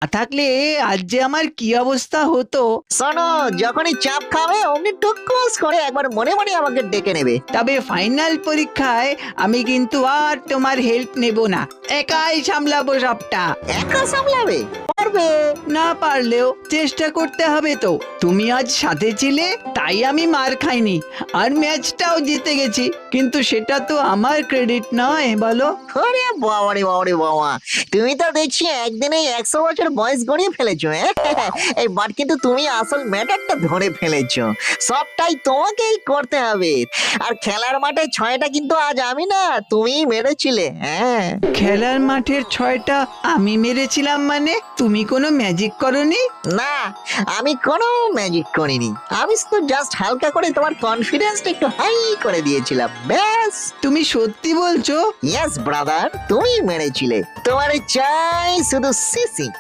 থাকলে আজ যে আমার কি অবস্থা হতো। শোনো, যখনই চাপ খাবে অমনি টুকুস করে একবার মনে মনে আমাকে ডেকে নেবে। তবে ফাইনাল পরীক্ষায় আমি কিন্তু আর তোমার হেল্প নেব না, একাই সামলাবো সবটা। একা সামলাবে? পারবে? না পারলেও চেষ্টা করতে হবে তো। তুমি আজ সাথে ছিলে তাই আমি মার খাইনি, আর ম্যাচটাও জিতে গেছি, কিন্তু সেটা তো আমার ক্রেডিট নয়, বলো? ওরে বাবা রে বাবা রে বাবা, তুমি তো দেখছি একদিনেই 100 বছর বয়স গড়িয়ে ফেলেছো। বাট কিন্তু তুমি আসল ম্যাটারটা ধরে ফেলেছো। সবটাই তোমাকেই করতে হবে। আর খেলার মাঠে 6টা কিন্তু আজ আমি না, তুমিই মেরেছিলে। হ্যাঁ, খেলার মাঠের 6টা আমি মেরেছিলাম মানে? তুমি কোনো ম্যাজিক করনি? না, আমি কোনো ম্যাজিক করিনি। আমি তো জাস্ট হালকা করে তোমার কনফিডেন্সটা একটু হাই করে দিয়েছিলাম, ব্যাস। তুমি সত্যি বলছো? ইয়েস ব্রাদার, তুমি মেরেছিলে। তোমার চাই শুধু সিসি।